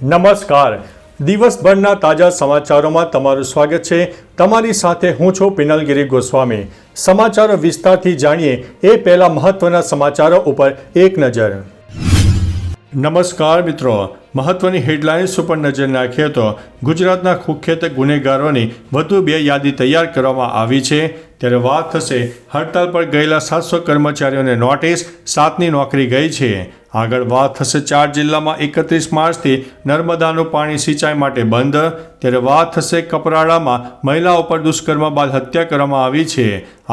નમસ્કાર. દિવસભરના તાજા સમાચારોમાં તમારું સ્વાગત છે. તમારી સાથે હું છું પિનલગીરી ગોસ્વામી. સમાચારો વિસ્તારથી જાણીએ એ પહેલા મહત્વના સમાચારો ઉપર એક નજર. નમસ્કાર મિત્રો, મહત્વની હેડલાઇન્સ ઉપર નજર નાખીએ તો ગુજરાતના કુખ્યાત ગુનેગારોની વધુ 2 યાદી તૈયાર કરવામાં આવી છે. ત્યારે વાત થશે હડતાલ પર ગયેલા 700 કર્મચારીઓને નોટિસ, 7ની નોકરી ગઈ છે. આગળ વાત થશે 4 જિલ્લામાં 31 માર્ચથી નર્મદાનું પાણી સિંચાઈ માટે બંધ. ત્યારે વાત થશે કપરાડામાં મહિલા ઉપર દુષ્કર્મ બાદ હત્યા કરવામાં આવી છે.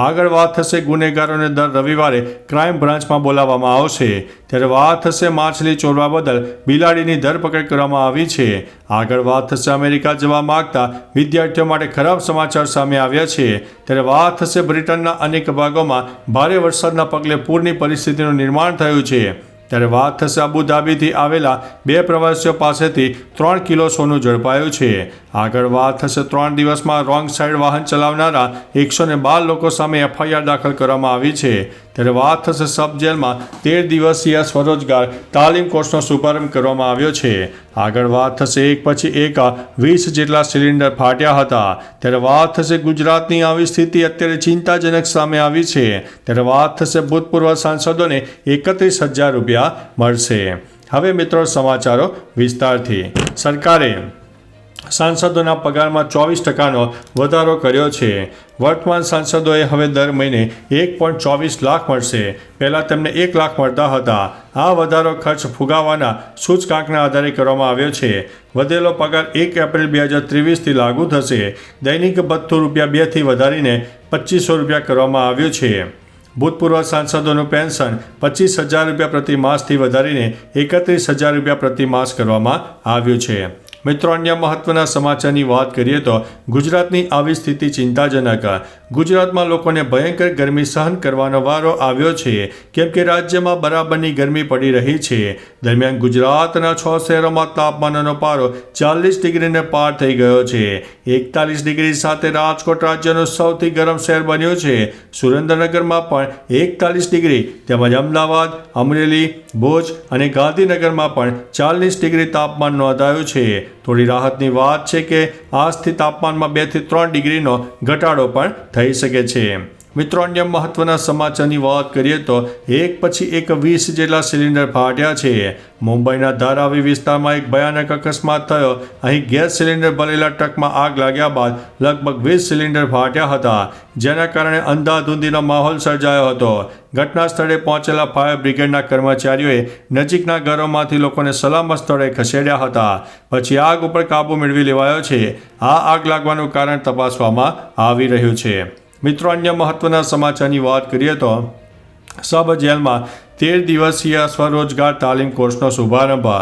આગળ વાત થશે ગુનેગારોને દર રવિવારે ક્રાઇમ બ્રાન્ચમાં બોલાવવામાં આવશે. ત્યારે વાત થશે માછલી ચોરવા બદલ બિલાડીની ધરપકડ કરવામાં આવી છે. આગળ વાત થશે અમેરિકા જવા માંગતા વિદ્યાર્થીઓ માટે ખરાબ સમાચાર સામે આવ્યા છે. ત્યારે વાત થશે બ્રિટનના અનેક ભાગોમાં ભારે વરસાદના પગલે પૂરની પરિસ્થિતિનું નિર્માણ થયું છે. ત્યારે વાત થશે અબુધાબીથી આવેલા 2 પ્રવાસીઓ પાસેથી 3 કિલો સોનું ઝડપાયું છે. આગળ વાત થશે 3 દિવસમાં રોંગ સાઈડ વાહન ચલાવનારા 112 લોકો સામે FIR દાખલ કરવામાં આવી છે. ત્યારે વાત થશે સબ જેલમાં 13 દિવસીય સ્વરોજગાર તાલીમ કોર્સનો શુભારંભ કરવામાં આવ્યો છે. આગળ વાત થશે એક પછી એક 20 જેટલા સિલિન્ડર ફાટ્યા હતા. ત્યારે વાત થશે ગુજરાતની આવી સ્થિતિ અત્યારે ચિંતાજનક સામે આવી છે. ત્યારે વાત થશે ભૂતપૂર્વ સાંસદોને 31,000 રૂપિયા મળશે. હવે મિત્રો સમાચારો વિસ્તારથી. સરકારે સાંસદોના પગારમાં 24% વધારો કર્યો છે. વર્તમાન સાંસદોએ હવે દર મહિને 1.24 લાખ મળશે. પહેલાં તેમને 1 લાખ મળતા હતા. આ વધારો ખર્ચ ફુગાવાના સૂચકાંકના આધારે કરવામાં આવ્યો છે. વધેલો પગાર 1 એપ્રિલ 2023થી લાગુ થશે. દૈનિક ભથ્થું ₹2થી વધારીને 2500 રૂપિયા કરવામાં આવ્યું છે. ભૂતપૂર્વ સાંસદોનું પેન્શન 25,000 રૂપિયા પ્રતિ માસથી વધારીને 31,000 રૂપિયા પ્રતિ માસ કરવામાં આવ્યું છે. મિત્રો, અન્ય મહત્વના સમાચારની વાત કરીએ તો ગુજરાતની આવી સ્થિતિ ચિંતાજનક. ગુજરાતમાં લોકોને ભયંકર ગરમી સહન કરવાનો વારો આવ્યો છે, કેમ કે રાજ્યમાં બરાબરની ગરમી પડી રહી છે. દરમિયાન ગુજરાતના 6 શહેરોમાં તાપમાનનો પારો 40 ડિગ્રીને પાર થઈ ગયો છે. 41 ડિગ્રી સાથે રાજકોટ રાજ્યનું સૌથી ગરમ શહેર બન્યું છે. સુરેન્દ્રનગરમાં પણ 41 ડિગ્રી તેમજ અમદાવાદ, અમરેલી, ભુજ અને ગાંધીનગરમાં પણ 40 ડિગ્રી તાપમાન નોંધાયું છે. થોડી રાહતની વાત છે કે આજથી તાપમાનમાં 2 થી 3 ડિગ્રીનો ઘટાડો પણ થઈ શકે છે. મિત્રો, અન્ય મહત્વના સમાચારની વાત કરીએ તો એક પછી એક 20 જેટલા સિલિન્ડર ફાટ્યા છે. મુંબઈના ધારાવી વિસ્તારમાં એક ભયાનક અકસ્માત થયો. અહીં ગેસ સિલિન્ડર ભરેલા ટ્રકમાં આગ લાગ્યા બાદ લગભગ 20 સિલિન્ડર ફાટ્યા હતા, જેના કારણે અંધાધૂંધીનો માહોલ સર્જાયો હતો. ઘટના સ્થળે પહોંચેલા ફાયર બ્રિગેડના કર્મચારીઓએ નજીકના ઘરોમાંથી લોકોને સલામત સ્થળે ખસેડ્યા હતા. પછી આગ ઉપર કાબૂ મેળવી લેવાયો છે. આ આગ લાગવાનું કારણ તપાસવામાં આવી રહ્યું છે. મિત્રો, અન્ય મહત્વના સમાચારની વાત કરીએ તો સબ જેલમાં 13 દિવસીય સ્વરોજગાર તાલીમ કોર્સનો શુભારંભ.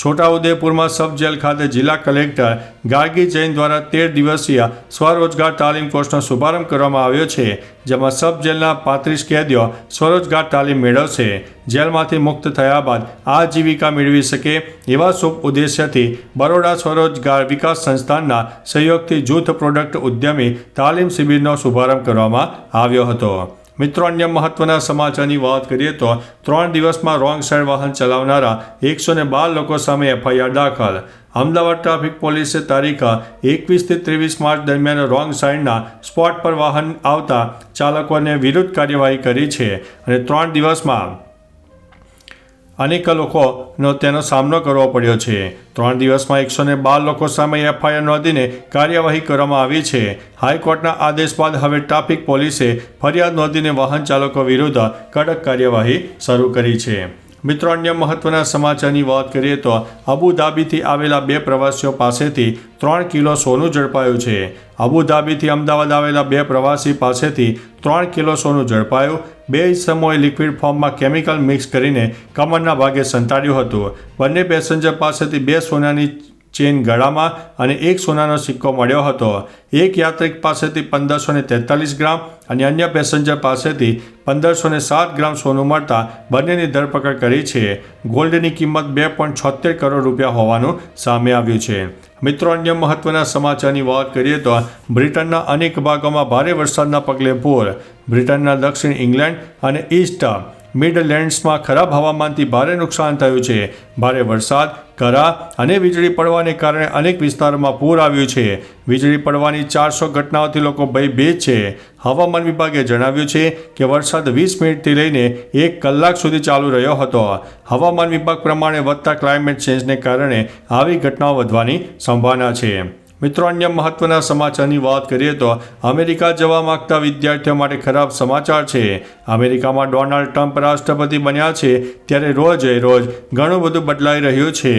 છોટાઉદેપુરમાં સબ જેલ ખાતે જિલ્લા કલેક્ટર ગાર્ગી જૈન દ્વારા 13 દિવસીય સ્વરોજગાર તાલીમ કોર્સનો શુભારંભ કરવામાં આવ્યો છે, જેમાં સબ જેલના 35 કેદીઓ સ્વરોજગાર તાલીમ મેળવશે. જેલમાંથી મુક્ત થયા બાદ આજીવિકા મેળવી શકે એવા શુભ ઉદ્દેશ્યથી બરોડા સ્વરોજગાર વિકાસ સંસ્થાનના સહયોગથી જૂથ પ્રોડક્ટ ઉદ્યમી તાલીમ શિબિરનો શુભારંભ કરવામાં આવ્યો હતો. મિત્રો, અન્ય મહત્વના સમાચારની વાત કરીએ તો 3 દિવસમાં રોંગ સાઈડ વાહન ચલાવનારા 112 લોકો સામે FIR દાખલ. અમદાવાદ ટ્રાફિક પોલીસે તારીખ 21 થી 23 માર્ચ દરમિયાન રોંગ સાઈડના સ્પોટ પર વાહન આવતા ચાલકોને વિરુદ્ધ કાર્યવાહી કરી છે અને 3 દિવસમાં અનેક લોકોનો તેનો સામનો કરવો પડ્યો છે. 3 દિવસમાં 112 લોકો સામે FIR નોંધીને કાર્યવાહી કરવામાં આવી છે. હાઈકોર્ટના આદેશ બાદ હવે ટ્રાફિક પોલીસે ફરિયાદ નોંધીને વાહન ચાલકો વિરુદ્ધ કડક કાર્યવાહી શરૂ કરી છે. મિત્રો, અન્ય મહત્વના સમાચારની વાત કરીએ તો અબુધાબીથી આવેલા 2 પ્રવાસીઓ પાસેથી 3 કિલો સોનું ઝડપાયું છે. અબુધાબીથી અમદાવાદ આવેલા 2 પ્રવાસી પાસેથી 3 કિલો સોનું ઝડપાયું. 2 ઇસમોએ લિક્વિડ ફોર્મમાં કેમિકલ મિક્સ કરીને કમરના ભાગે સંતાડ્યું હતું. બંને પેસેન્જર પાસેથી 2 સોનાની ચેન ગળામાં અને 1 સોનાનો સિક્કો મળ્યો હતો. એક યાત્રિક પાસેથી 1543 ગ્રામ અને અન્ય પેસેન્જર પાસેથી 1507 ગ્રામ સોનું મળતા બંનેની ધરપકડ કરી છે. ગોલ્ડની કિંમત 2.76 કરોડ રૂપિયા હોવાનું સામે આવ્યું છે. મિત્રો, અન્ય મહત્વના સમાચારની વાત કરીએ તો બ્રિટનના અનેક ભાગોમાં ભારે વરસાદના પગલે પૂર. બ્રિટનના દક્ષિણ ઇંગ્લેન્ડ અને ઈસ્ટ મિડલેન્ડ્સમાં ખરાબ હવામાનથી ભારે નુકસાન થયું છે. ભારે વરસાદ, કરા અને વીજળી પડવાને કારણે અનેક વિસ્તારોમાં પૂર આવ્યું છે. વીજળી પડવાની 400 ઘટનાઓથી લોકો ભયભીત છે. હવામાન વિભાગે જણાવ્યું છે કે વરસાદ 20 મિનિટથી લઈને 1 કલાક સુધી ચાલુ રહ્યો હતો. હવામાન વિભાગ પ્રમાણે વધતા ક્લાઇમેટ ચેન્જને કારણે આવી ઘટનાઓ વધવાની સંભાવના છે. મિત્રો, અન્ય મહત્વના સમાચારની વાત કરીએ તો અમેરિકા જવા માંગતા વિદ્યાર્થીઓ માટે ખરાબ સમાચાર છે. અમેરિકામાં ડોનાલ્ડ ટ્રમ્પ રાષ્ટ્રપતિ બન્યા છે ત્યારે રોજ ઘણું બધું બદલાઈ રહ્યું છે.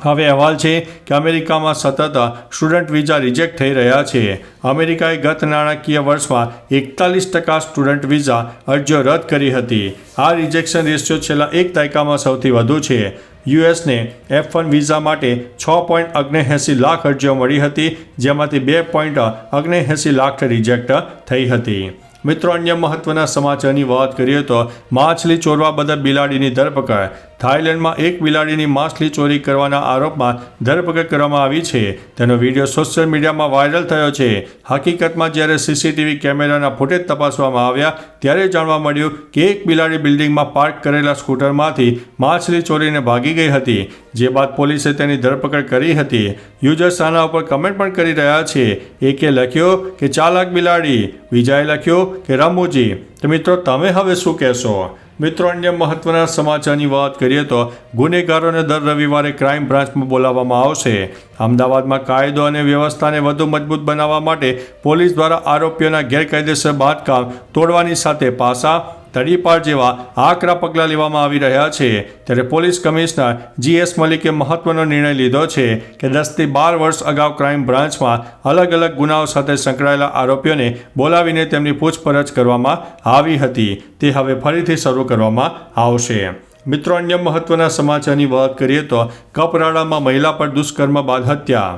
હવે અહેવાલ છે કે અમેરિકામાં સતત સ્ટુડન્ટ વિઝા રિજેક્ટ થઈ રહ્યા છે. અમેરિકાએ ગત નાણાકીય વર્ષમાં 41% સ્ટુડન્ટ વિઝા અરજીઓ રદ કરી હતી. આ રિજેક્શન રેશિયો છેલ્લા એક દાયકામાં સૌથી વધુ છે. યુએસને F1 વિઝા માટે 6.79 લાખ અરજીઓ મળી હતી, જેમાંથી 2.79 લાખ રિજેક્ટ થઈ હતી. મિત્રો, અન્ય મહત્વના સમાચારની વાત કરીએ તો માછલી ચોરવા બદલ બિલાડીની ધરપકડ. થાઇલેન્ડમાં એક બિલાડીની માછલી ચોરી કરવાના આરોપમાં ધરપકડ કરવામાં આવી છે. તેનો વિડીયો સોશિયલ મીડિયામાં વાયરલ થયો છે. હકીકતમાં જ્યારે સીસીટીવી કેમેરાના ફૂટેજ તપાસવામાં આવ્યા ત્યારે જાણવા મળ્યું કે એક બિલાડી બિલ્ડિંગમાં પાર્ક કરેલા સ્કૂટરમાંથી માછલી ચોરીને ભાગી ગઈ હતી. જે બાદ પોલીસે તેની ધરપકડ કરી હતી. યુઝર્સ આના ઉપર કમેન્ટ પણ કરી રહ્યા છે. એકે લખ્યો કે ચાલાક બિલાડી, બીજાએ લખ્યો કે રમૂજી. તો મિત્રો, તમે હવે શું કહેશો? મિત્રો, અન્ય મહત્વના સમાચારની વાત કરીએ તો ગુનેગારોને દર રવિવારે ક્રાઇમ બ્રાન્ચમાં બોલાવવામાં આવશે. અમદાવાદમાં કાયદો અને વ્યવસ્થાને વધુ મજબૂત બનાવવા માટે પોલીસ દ્વારા આરોપીઓના ગેરકાયદેસર બાંધકામ તોડવાની સાથે પાસા, તડીપાર જેવા આકરા પગલાં લેવામાં આવી રહ્યા છે. ત્યારે પોલીસ કમિશનર GS મલિકે મહત્વનો નિર્ણય લીધો છે કે 10 થી 12 વર્ષ અગાઉ ક્રાઇમ બ્રાન્ચમાં અલગ અલગ ગુનાઓ સાથે સંકળાયેલા આરોપીઓને બોલાવીને તેમની પૂછપરછ કરવામાં આવી હતી. તે હવે ફરીથી શરૂ કરવામાં આવશે. મિત્રો, અન્ય મહત્વના સમાચારની વાત કરીએ તો કપરાડામાં મહિલા પર દુષ્કર્મ બાદ હત્યા.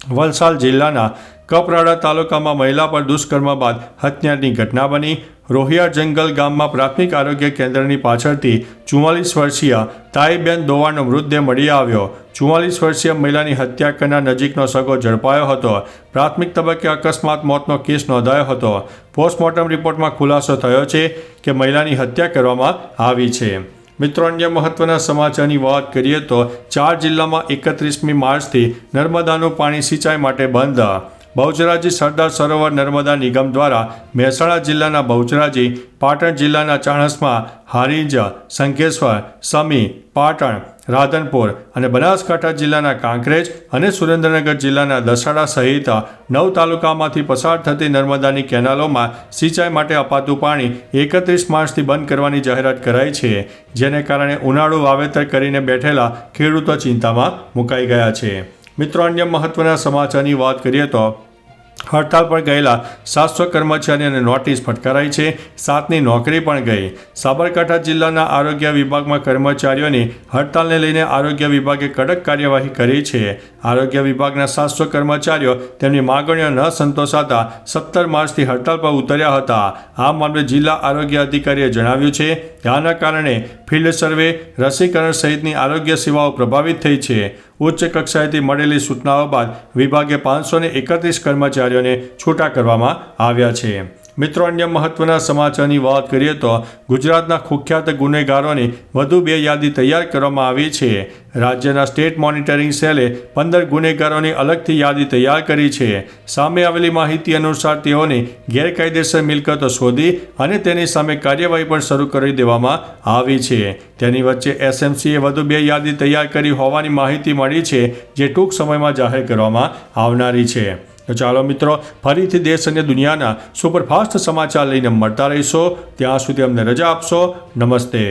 વલસાડ જિલ્લાના કપરાડા તાલુકામાં મહિલા પર દુષ્કર્મ બાદ હત્યાની ઘટના બની. રોહિયા જંગલ ગામમાં પ્રાથમિક આરોગ્ય કેન્દ્રની પાછળથી 44 વર્ષીય તાઈબેન દોવાનો મૃતદેહ મળી આવ્યો. 44 વર્ષીય મહિલાની હત્યા કરનાર નજીકનો સગો ઝડપાયો હતો. પ્રાથમિક તબક્કે અકસ્માત મોતનો કેસ નોંધાયો હતો. પોસ્ટમોર્ટમ રિપોર્ટમાં ખુલાસો થયો છે કે મહિલાની હત્યા કરવામાં આવી છે. મિત્રો, અન્ય મહત્વના સમાચારની વાત કરીએ તો 4 જિલ્લામાં 31મી માર્ચથી નર્મદાનું પાણી સિંચાઈ માટે બંધ. બહુચરાજી સરદાર સરોવર નર્મદા નિગમ દ્વારા મહેસાણા જિલ્લાના બહુચરાજી, પાટણ જિલ્લાના ચાણસ્મા, હારીજ, શંખેશ્વર, સમી, પાટણ, રાધનપુર અને બનાસકાંઠા જિલ્લાના કાંકરેજ અને સુરેન્દ્રનગર જિલ્લાના દસાડા સહિત 9 તાલુકામાંથી પસાર થતી નર્મદાની કેનાલોમાં સિંચાઈ માટે અપાતું પાણી 31 માર્ચથી બંધ કરવાની જાહેરાત કરાઈ છે. જેને કારણે ઉનાળુ વાવેતર કરીને બેઠેલા ખેડૂતો ચિંતામાં મુકાઈ ગયા છે. મિત્રો, અન્ય મહત્વના સમાચારની વાત કરીએ તો હડતાળ પર ગયેલા 700 કર્મચારીઓને નોટિસ ફટકારાઈ છે. 7ની નોકરી પણ ગઈ. સાબરકાંઠા જિલ્લાના આરોગ્ય વિભાગમાં કર્મચારીઓની હડતાલને લઈને આરોગ્ય વિભાગે કડક કાર્યવાહી કરી છે. આરોગ્ય વિભાગના 700 કર્મચારીઓ તેમની માગણીઓ ન સંતોષાતા 17 માર્ચથી હડતાળ પર ઉતર્યા હતા. આ મામલે જિલ્લા આરોગ્ય અધિકારીએ જણાવ્યું છે કે આના કારણે ફિલ્ડ સર્વે, રસીકરણ સહિતની આરોગ્ય સેવાઓ પ્રભાવિત થઈ છે. ઉચ્ચ કક્ષાએથી મળેલી સૂચનાઓ બાદ વિભાગે 531 કર્મચારીઓને છૂટા કરવામાં આવ્યા છે. મિત્રો, અન્ય મહત્વના સમાચારની વાત કરીએ તો ગુજરાતના કુખ્યાત ગુનેગારોની વધુ 2 યાદી તૈયાર કરવામાં આવી છે. રાજ્યના સ્ટેટ મોનિટરિંગ સેલે 15 ગુનેગારોની અલગથી યાદી તૈયાર કરી છે. સામે આવેલી માહિતી અનુસાર તેઓની ગેરકાયદેસર મિલકતો શોધી અને તેની સામે કાર્યવાહી પણ શરૂ કરી દેવામાં આવી છે. તેની વચ્ચે SMCએ વધુ 2 યાદી તૈયાર કરી હોવાની માહિતી મળી છે, જે ટૂંક સમયમાં જાહેર કરવામાં આવનારી છે. તો ચાલો મિત્રો, ફરીથી દેશ અને દુનિયાના સુપરફાસ્ટ સમાચાર લઈને મળતા રહીશો. ત્યાં સુધી અમને રજા આપશો. નમસ્તે.